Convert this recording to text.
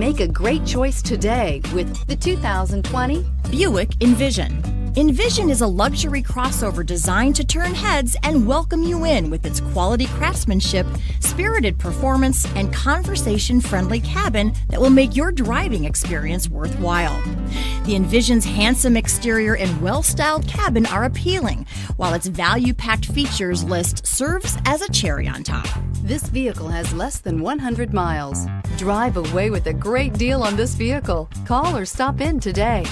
Make a great choice today with the 2020 Buick Envision. Envision is a luxury crossover designed to turn heads and welcome you in with its quality craftsmanship, spirited performance, and conversation-friendly cabin that will make your driving experience worthwhile. The Envision's handsome exterior and well-styled cabin are appealing, while its value-packed features list serves as a cherry on top. This vehicle has less than 100 miles. Drive away with a great deal on this vehicle. Call or stop in today.